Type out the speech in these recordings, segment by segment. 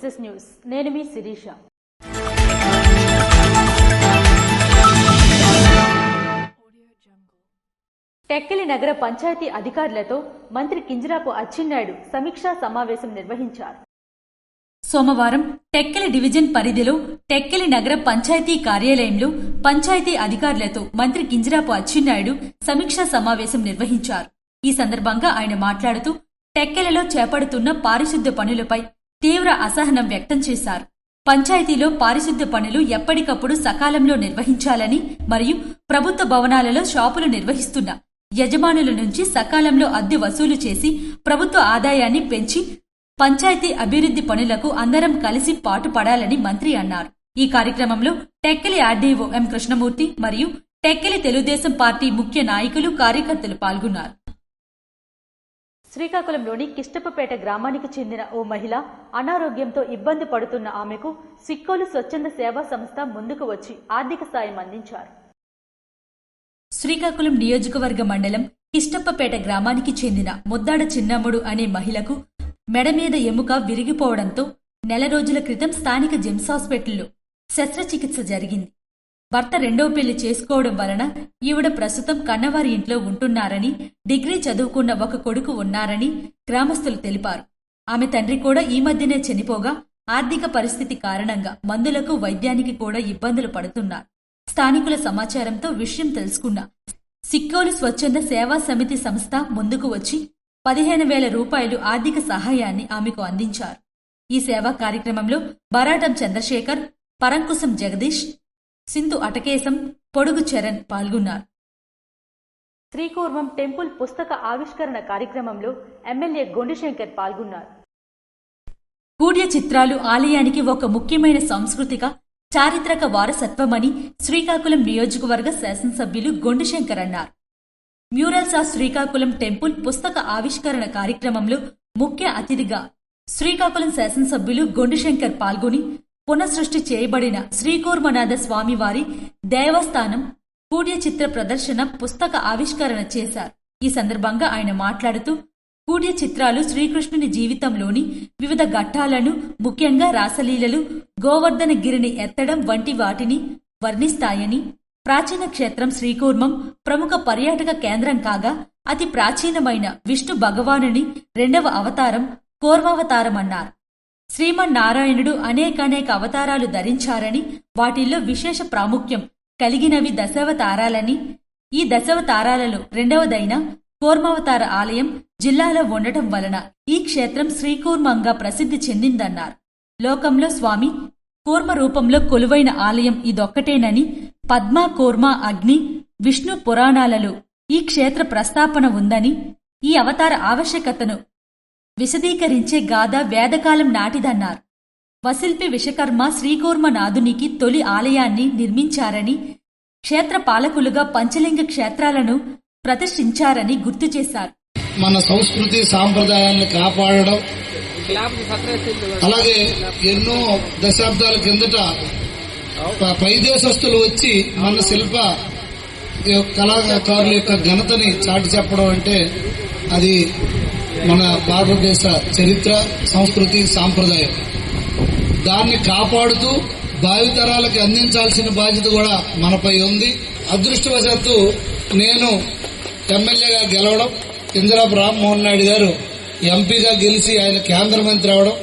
Success news. నేను మీ శిరీష. టెక్కలి నగర పంచాయతీ అధికారులతో మంత్రి కింజరాపు అచ్చెన్నాయుడు సమీక్షా సమావేశం నిర్వహించారు. సోమవారం టెక్కలి డివిజన్ పరిధిలో టెక్కలి నగర పంచాయతీ కార్యాలయంలో పంచాయతీ అధికారులతో మంత్రి కింజరాపు అచ్చెన్నాయుడు సమీక్షా సమావేశం నిర్వహించారు. ఈ సందర్భంగా ఆయన మాట్లాడుతూ టెక్కలిలో చేపడుతున్న పారిశుద్ధ్య పనులపై తీవ్ర అసహనం వ్యక్తం చేశారు. పంచాయతీలో పారిశుద్ధ్య పనులు ఎప్పటికప్పుడు సకాలంలో నిర్వహించాలని మరియు ప్రభుత్వ భవనాలలో షాపులు నిర్వహిస్తున్న యజమానుల నుంచి సకాలంలో అద్దె వసూలు చేసి ప్రభుత్వ ఆదాయాన్ని పెంచి పంచాయతీ అభివృద్ధి పనులకు అందరం కలిసి పాటుపడాలని మంత్రి అన్నారు. ఈ కార్యక్రమంలో టెక్కలి ఆర్డీఓ ఎం కృష్ణమూర్తి మరియు టెక్కలి తెలుగుదేశం పార్టీ ముఖ్య నాయకులు కార్యకర్తలు పాల్గొన్నారు. శ్రీకాకుళంలోని కిష్టపపేట గ్రామానికి చెందిన ఓ మహిళ అనారోగ్యంతో ఇబ్బంది పడుతున్న ఆమెకు సిక్కోలు స్వచ్ఛంద సేవా సంస్థ ముందుకు వచ్చి ఆర్థిక సాయం అందించారు. శ్రీకాకుళం నియోజకవర్గ మండలం కిష్టప్పపేట గ్రామానికి చెందిన ముద్దాడ చిన్నమ్ముడు అనే మహిళకు మెడ మీద ఎముక విరిగిపోవడంతో నెల రోజుల క్రితం స్థానిక జిమ్స్ హాస్పిటల్లో శస్త్రచికిత్స జరిగింది. భర్త రెండో పెళ్లి చేసుకోవడం వలన ఈవిడ ప్రస్తుతం కన్నవారి ఇంట్లో ఉంటున్నారని, డిగ్రీ చదువుకున్న ఒక కొడుకు ఉన్నారని గ్రామస్తులు తెలిపారు. ఆమె తండ్రి కూడా ఈ మధ్యనే చనిపోగా ఆర్థిక పరిస్థితి కారణంగా మందులకు వైద్యానికి కూడా ఇబ్బందులు పడుతున్నారు. స్థానికుల సమాచారంతో విషయం తెలుసుకున్న సిక్కోలు స్వచ్ఛంద సేవా సమితి సంస్థ ముందుకు వచ్చి 15,000 రూపాయలు ఆర్థిక సహాయాన్ని ఆమెకు అందించారు. ఈ సేవా కార్యక్రమంలో బరాటం చంద్రశేఖర్, పరంకుశం జగదీష్, సింధు అటకేశం, పొడుగు చరణ్ పాల్గొన్నారు. శ్రీకూర్మం టెంపుల్ పుస్తక ఆవిష్కరణ కార్యక్రమంలో ఎమ్మెల్యే గొండిశంకర్ పాల్గొన్నారు. కూడ్య చిత్రాలు ఆలయానికి ఒక ముఖ్యమైన సాంస్కృతిక చారిత్రక వారసత్వమని శ్రీకాకుళం నియోజకవర్గ శాసనసభ్యులు గొండిశంకర్ అన్నారు. మ్యూరల్స్ ఆఫ్ శ్రీకాకుళం టెంపుల్ పుస్తక ఆవిష్కరణ కార్యక్రమంలో ముఖ్య అతిథిగా శ్రీకాకుళం శాసనసభ్యులు గొండిశంకర్ పాల్గొని పునఃసృష్టి చేయబడిన శ్రీకూర్మనాథ స్వామివారి దేవస్థానం కూడ్య చిత్ర ప్రదర్శన పుస్తక ఆవిష్కరణ చేశారు. ఈ సందర్భంగా ఆయన మాట్లాడుతూ కూడ్య చిత్రాలు శ్రీకృష్ణుని జీవితంలోని వివిధ ఘట్టాలను, ముఖ్యంగా రాసలీలలు, గోవర్ధన గిరిని ఎత్తడం వంటి వాటిని వర్ణిస్తాయని, ప్రాచీన క్షేత్రం శ్రీకూర్మం ప్రముఖ పర్యాటక కేంద్రం కాగా అతి ప్రాచీనమైన విష్ణు భగవానుని 2వ అవతారం కూర్మావతారమన్నారు. శ్రీమన్నారాయణుడు అనేకానేక అవతారాలు ధరించారని, వాటిల్లో విశేష ప్రాముఖ్యం కలిగినవి దశావతారాలని, ఈ దశావతారాలలో 2వదైన కూర్మావతార ఆలయం జిల్లాలో ఉండటం వలన ఈ క్షేత్రం శ్రీకూర్మంగా ప్రసిద్ధి చెందిందన్నారు. లోకంలో స్వామి కూర్మ రూపంలో కొలువైన ఆలయం ఇదొక్కటేనని, పద్మ, కూర్మ, అగ్ని, విష్ణు పురాణాలలో ఈ క్షేత్ర ప్రస్తాపన ఉందని, ఈ అవతార ఆవశ్యకతను విశదీకరించే గాథ వేదకాలం నాటిదన్నారు. వశిల్పి విశ్వకర్మ శ్రీకూర్మనాథునికి తొలి ఆలయాన్ని నిర్మించారని, క్షేత్ర పాలకులుగా పంచలింగ క్షేత్రాలను ప్రతిష్ఠించారని గుర్తు చేశారు. మన సంస్కృతి సాంప్రదాయాన్ని కాపాడడం, అలాగే ఎన్నో దశాబ్దాల కిందట పై దేశస్తులు వచ్చి మన శిల్ప కళాకారుల యొక్క ఘనతని చాటి చెప్పడం అంటే అది మన భారతదేశ చరిత్ర, సంస్కృతి, సాంప్రదాయం. దాన్ని కాపాడుతూ భావితరాలకి అందించాల్సిన బాధ్యత కూడా మనపై ఉంది. అదృష్టవశాత్తు నేను ఎమ్మెల్యేగా గెలవడం, కింజరాపు రామ్మోహన్ నాయుడు గారు ఎంపీగా గెలిచి ఆయన కేంద్ర మంత్రి అవడం,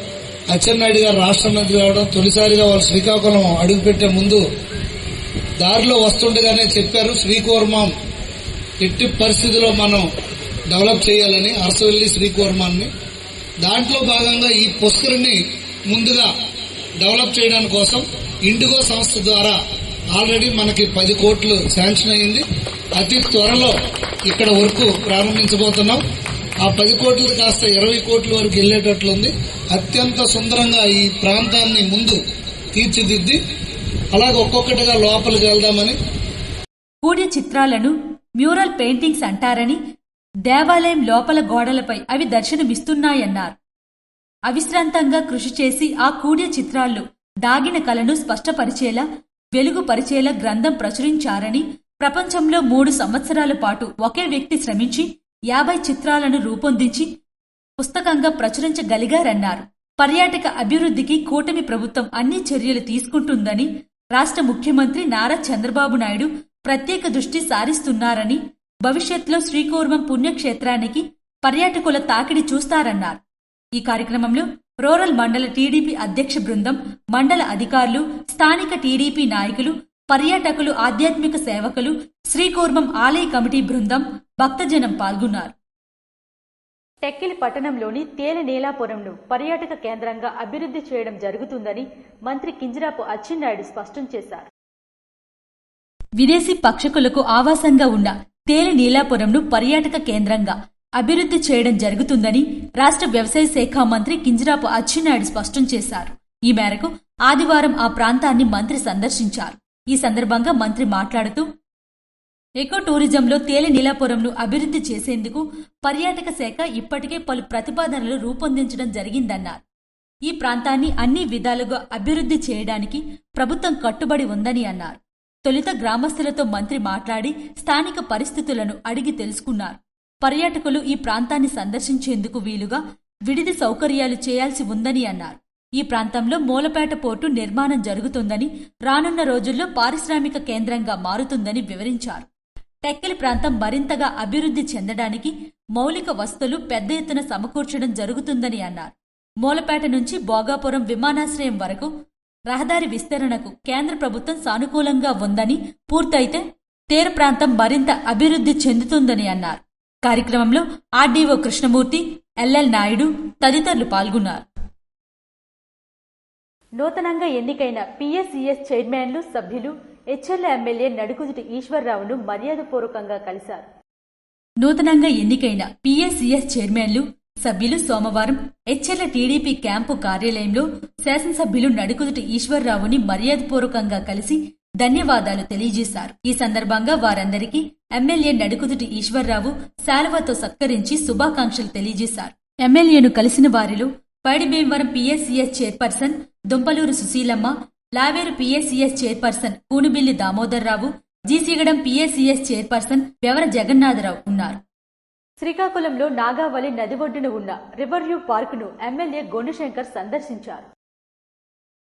అచ్చెన్నాయుడు గారు రాష్ట్ర మంత్రి అవడం, తొలిసారిగా వాళ్ళు శ్రీకాకుళం అడుగుపెట్టే ముందు దారిలో వస్తుండగానే చెప్పారు శ్రీకూర్మం ఎట్టి పరిస్థితిలో మనం డెవలప్ చేయాలని, అరసవెల్లి శ్రీకూర్మాన్ని. దాంట్లో భాగంగా ఈ పుష్కరిని ముందుగా డెవలప్ చేయడానికి కోసం ఇండిగో సంస్థ ద్వారా ఆల్రెడీ మనకి 10 కోట్లు శాంక్షన్ అయింది. అతి త్వరలో ఇక్కడ వర్క్ ప్రారంభించబోతున్నాం. ఆ 10 కోట్లు కాస్త 20 కోట్ల వరకు వెళ్లేటట్లుంది. అత్యంత సుందరంగా ఈ ప్రాంతాన్ని ముందు తీర్చిదిద్ది అలాగే ఒక్కొక్కటిగా లోపలికి వెళ్దామని. కూడ్య చిత్రాలను మ్యూరల్ పెయింటింగ్స్ అంటారని, దేవాలయం లోపల గోడలపై అవి దర్శనమిస్తున్నాయన్నారు. అవిశ్రాంతంగా కృషి చేసి ఆ కూడ్య చిత్రాల్లో దాగిన కళను స్పష్టపరిచేలా, వెలుగుపరిచేలా గ్రంథం ప్రచురించారని, ప్రపంచంలో 3 సంవత్సరాల పాటు ఒకే వ్యక్తి శ్రమించి 50 చిత్రాలను రూపొందించి పుస్తకంగా ప్రచురించగలిగారన్నారు. పర్యాటక అభివృద్ధికి కూటమి ప్రభుత్వం అన్ని చర్యలు తీసుకుంటుందని రాష్ట్ర ముఖ్యమంత్రి నారా చంద్రబాబు నాయుడు ప్రత్యేక దృష్టి సారిస్తున్నారని, భవిష్యత్తులో శ్రీకూర్మం పుణ్యక్షేత్రానికి పర్యాటకుల తాకిడి చూస్తారన్నారు. ఈ కార్యక్రమంలో రూరల్ మండల టీడీపీ అధ్యక్ష బృందం, మండల అధికారులు, స్థానిక టీడీపీ నాయకులు, పర్యాటకులు, ఆధ్యాత్మిక సేవకులు, శ్రీకూర్మం ఆలయ కమిటీ బృందం, భక్తజనం పాల్గొన్నారు. టెక్కిలి పట్టణంలోని తేనె నీలాపురంను పర్యాటక కేంద్రంగా అభివృద్ధి చేయడం జరుగుతుందని మంత్రి కింజరాపు అచ్చెన్నాయుడు స్పష్టం చేశారు. విదేశీ పక్షులకు ఆవాసంగా ఉన్న తేనె నీలాపురంను పర్యాటక కేంద్రంగా అభివృద్ధి చేయడం జరుగుతుందని రాష్ట్ర వ్యవసాయ శాఖ మంత్రి కింజరాపు అచ్చెన్నాయుడు స్పష్టం చేశారు. ఈ మేరకు ఆదివారం ఆ ప్రాంతాన్ని మంత్రి సందర్శించారు. ఈ సందర్భంగా మంత్రి మాట్లాడుతూ, ఎకో టూరిజంలో తేనె నీలాపురంను అభివృద్ధి చేసేందుకు పర్యాటక శాఖ ఇప్పటికే పలు ప్రతిపాదనలు రూపొందించడం జరిగిందన్నారు. ఈ ప్రాంతాన్ని అన్ని విధాలుగా అభివృద్ధి చేయడానికి ప్రభుత్వం కట్టుబడి ఉందని అన్నారు. తొలుత గ్రామస్తులతో మంత్రి మాట్లాడి స్థానిక పరిస్థితులను అడిగి తెలుసుకున్నారు. పర్యాటకులు ఈ ప్రాంతాన్ని సందర్శించేందుకు వీలుగా విడిది సౌకర్యాలు చేయాల్సి ఉందని అన్నారు. ఈ ప్రాంతంలో మూలపేట పోర్టు నిర్మాణం జరుగుతుందని, రానున్న రోజుల్లో పారిశ్రామిక కేంద్రంగా మారుతుందని వివరించారు. టెక్కిలి ప్రాంతం మరింతగా అభివృద్ధి చెందడానికి మౌలిక వసతులు పెద్ద ఎత్తున సమకూర్చడం జరుగుతుందని అన్నారు. మూలపేట నుంచి భోగాపురం విమానాశ్రయం వరకు రహదారి విస్తరణకు కేంద్ర ప్రభుత్వం సానుకూలంగా ఉందని, పూర్తయితే తీర ప్రాంతం మరింత అభివృద్ధి చెందుతుందని అన్నారు. కార్యక్రమంలో ఆర్డీఓ కృష్ణమూర్తి, ఎల్ఎల్ నాయుడు తదితరులు పాల్గొన్నారు. నూతనంగా ఎన్నికైన పిఎస్సిఎస్ చైర్మన్లు, సభ్యులు హెచ్ఎల్ ఎమ్మెల్యే నడుకుదుటి ఈశ్వర్రావును మర్యాదపూర్వకంగా కలిశారు. నూతనంగా ఎన్నికైన పిఎస్సిఎస్ చైర్మన్లు, సభ్యులు సోమవారం హెచ్ఎల్ టీడీపీ క్యాంపు కార్యాలయంలో శాసనసభ్యులు నడుకుదుటి ఈశ్వర్రావుని మర్యాదపూర్వకంగా కలిసి ధన్యవాదాలు తెలియజేశారు. ఈ సందర్భంగా వారందరికీ ఎమ్మెల్యే నడుకుదుటి ఈశ్వర్రావు శాలువాతో సత్కరించి శుభాకాంక్షలు తెలియజేశారు. ఎమ్మెల్యేను కలిసిన వారిలో Paidibhimavaram PSCS chairperson Dumpaluru Susheelamma, Laveru PSCS chairperson Koonubilli Damodar Rao, G Sigadam PSCS chairperson Bevara Jagannatha Rao ఉన్నారు. శ్రీకాకుళంలో నాగావళి నది ఒడ్డున ఉన్న రివర్ వ్యూ పార్కును ఎమ్మెల్యే గొండుశంకర్ సందర్శించారు.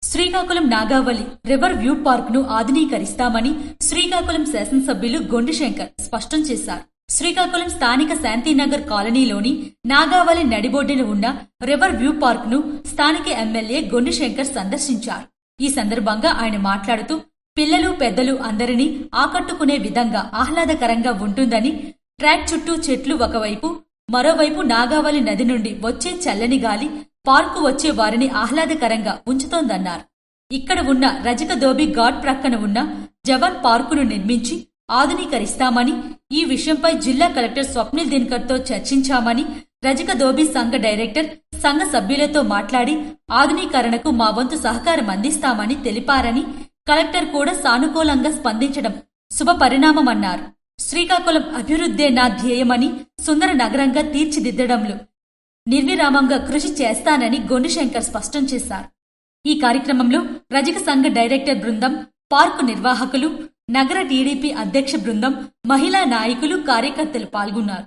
Srikakulam Nagavali river view park ను ఆధునీకరిస్తామని శ్రీకాకుళం శాసనసభ్యులు గొండుశంకర్ స్పష్టం చేశారు. శ్రీకాకుళం స్థానిక శాంతినగర్ కాలనీలోని నాగావళి నడిబొడ్డున ఉన్న రివర్ వ్యూ పార్క్ ను స్థానిక ఎమ్మెల్యే గొండుశంకర్ సందర్శించారు. ఈ సందర్భంగా ఆయన మాట్లాడుతూ, పిల్లలు పెద్దలు అందరినీ ఆకట్టుకునే విధంగా ఆహ్లాదకరంగా ఉంటుందని, ట్రాక్ చుట్టూ చెట్లు ఒకవైపు, మరోవైపు నాగావళి నది నుండి వచ్చే చల్లని గాలి పార్కు వచ్చే వారిని ఆహ్లాదకరంగా ఉంచుతోందన్నారు. ఇక్కడ ఉన్న రజక దోబి ఘాట్ ప్రక్కన ఉన్న జవాన్ పార్కును నిర్మించి ఆధునీకరిస్తామని, ఈ విషయంపై జిల్లా కలెక్టర్ స్వప్నిల్ దినకర్తో చర్చించామని, రజక దోబి సంఘ డైరెక్టర్, సంఘ సభ్యులతో మాట్లాడి ఆధునీకరణకు మా వంతు సహకారం అందిస్తామని తెలిపారని, కలెక్టర్ కూడా సానుకూలంగా స్పందించడం శుభపరిణామమన్నారు. శ్రీకాకుళం అభివృద్ధే నా ధ్యేయమని, సుందర నగరంగా తీర్చిదిద్దడంలో నిర్విరామంగా కృషి చేస్తానని గొండుశంకర్ స్పష్టం చేశారు. ఈ కార్యక్రమంలో రజక సంఘ డైరెక్టర్ బృందం, పార్కు నిర్వాహకులు, నగర టీడీపీ అధ్యక్ష బృందం, మహిళా నాయకులు, కార్యకర్తలు పాల్గొన్నారు.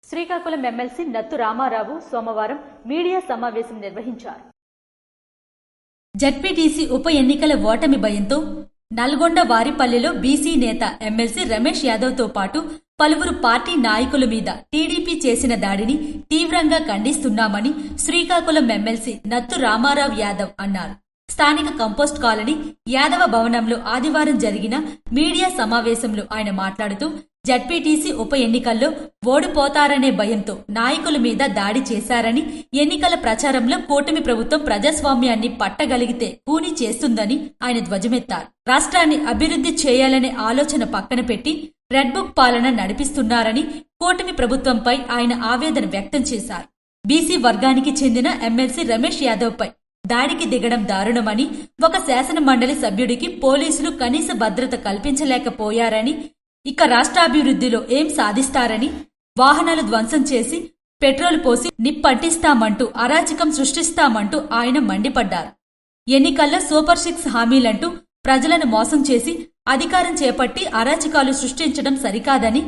శ్రీకాకుళం ఎమ్మెల్సీ నత్తు రామారావు సోమవారం మీడియా సమావేశం నిర్వహించారు. జడ్పీటీసీ ఉప ఎన్నికల ఓటమి భయంతో నల్గొండ వారిపల్లెలో బీసీ నేత ఎమ్మెల్సీ రమేష్ యాదవ్తో పాటు పలువురు పార్టీ నాయకుల మీద టీడీపీ చేసిన దాడిని తీవ్రంగా ఖండిస్తున్నామని శ్రీకాకుళం ఎమ్మెల్సీ నత్తు రామారావు యాదవ్ అన్నారు. స్థానిక కంపోస్ట్ కాలనీ యాదవ భవనంలో ఆదివారం జరిగిన మీడియా సమావేశంలో ఆయన మాట్లాడుతూ, జడ్పీటీసీ ఉప ఎన్నికల్లో ఓడిపోతారనే భయంతో నాయకుల మీద దాడి చేశారని, ఎన్నికల ప్రచారంలో కూటమి ప్రభుత్వం ప్రజాస్వామ్యాన్ని పట్టగలిగితే కూని చేస్తుందని ఆయన ధ్వజమెత్తారు. రాష్ట్రాన్ని అభివృద్ధి చేయాలనే ఆలోచన పక్కన పెట్టి రెడ్ బుక్ పాలన నడిపిస్తున్నారని కూటమి ప్రభుత్వంపై ఆయన ఆవేదన వ్యక్తం చేశారు. బీసీ వర్గానికి చెందిన ఎమ్మెల్సీ రమేష్ యాదవ్పై దాడికి దిగడం దారుణమని, ఒక శాసన మండలి సభ్యుడికి పోలీసులు కనీస భద్రత కల్పించలేకపోయారని, ఇక రాష్ట్రాభివృద్ధిలో ఏం సాధిస్తారని, వాహనాలు ధ్వంసం చేసి పెట్రోల్ పోసి నిప్పంటిస్తామంటూ అరాచకం సృష్టిస్తామంటూ ఆయన మండిపడ్డారు. ఎన్నికల్లో సూపర్ 6 హామీలంటూ ప్రజలను మోసం చేసి అధికారం చేపట్టి అరాచకాలు సృష్టించడం సరికాదని,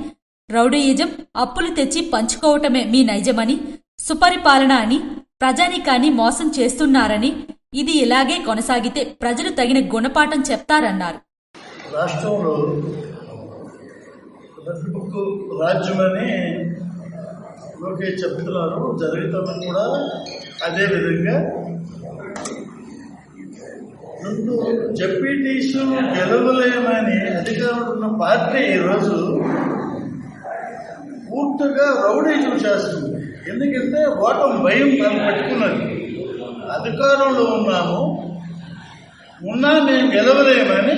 రౌడీయిజం, అప్పులు తెచ్చి పంచుకోవటమే మీ నైజమని, సుపరిపాలన అని ప్రజానీకాన్ని మోసం చేస్తున్నారని, ఇది ఇలాగే కొనసాగితే ప్రజలు తగిన గుణపాఠం చెప్తారన్నారు. రాష్ట్రంలో రెడ్బుక్ రాజ్యమని లోకేష్ చెప్తున్నారు, జరుగుతున్నది కూడా అదే విధంగా. ముందు జెడ్పీటీసీ గెలవలేమని అధికారంలో ఉన్న పార్టీ ఈరోజు పూర్తిగా రౌడీజం చేస్తుంది. ఎందుకంటే ఓటమి భయం మనం పట్టుకున్నది. అధికారంలో ఉన్నా మేము గెలవలేమని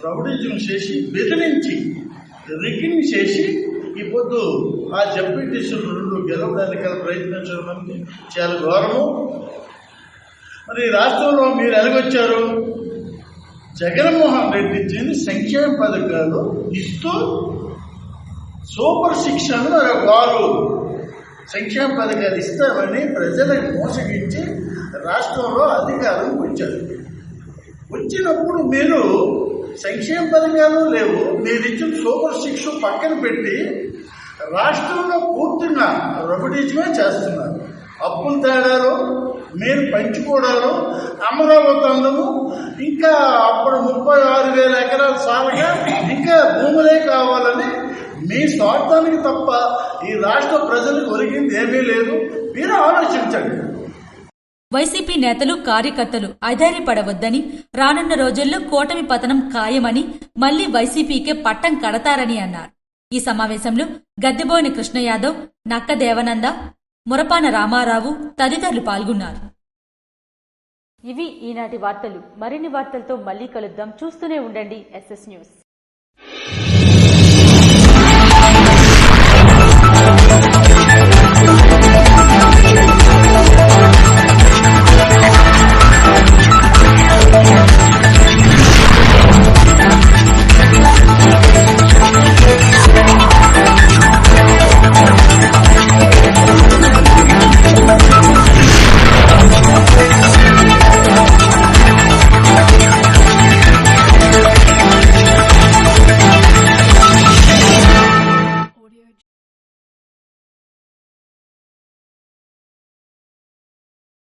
రౌడీజం చేసి బెదిరించి రిగ్గింగ్ చేసి ఈ పొద్దు ఆ జెడ్పీటీసీలు 2 గెలవడానికి ప్రయత్నించడం మనకి చాలా గౌరవం. మరి రాష్ట్రంలో మీరు ఎలాగొచ్చారు? జగన్మోహన్ రెడ్డి ఇచ్చింది సంక్షేమ పథకాలు ఇస్తూ సూపర్ శిక్షణ వారు సంక్షేమ పథకాలు ఇస్తామని ప్రజలకు మోసగించి రాష్ట్రంలో అధికారం వచ్చారు. వచ్చినప్పుడు మీరు సంక్షేమ పథకాలు లేవు, మీరు ఇచ్చిన సూపర్ శిక్ష పక్కన పెట్టి రాష్ట్రంలో పూర్తిగా రౌడీజమే చేస్తున్నారు. అప్పులు తేడాలు, మీరు పంచుకోవడాలు, అమరావతి అందము, ఇంకా అప్పుడు 36,000 ఎకరాల సాగుగా ఇంకా భూములే కావాలని మీ స్వార్థానికి తప్ప ఈ రాష్ట్ర ప్రజలకు ఒరిగింది ఏమీ లేదు. మీరు ఆలోచించండి. వైసీపీ నేతలు, కార్యకర్తలు అధైర్యపడవద్దని, రానున్న రోజుల్లో కూటమి పతనం ఖాయమని, మళ్లీ వైసీపీకే పట్టం కడతారని అన్నారు. ఈ సమావేశంలో గద్దెబోయిన కృష్ణ యాదవ్, నక్క దేవనంద, మురపాన రామారావు తదితరులు పాల్గొన్నారు. ఇవి ఈనాటి వార్తలు. మరిన్ని వార్తలతో మళ్లీ కలుద్దాం. చూస్తూనే ఉండండి SS న్యూస్.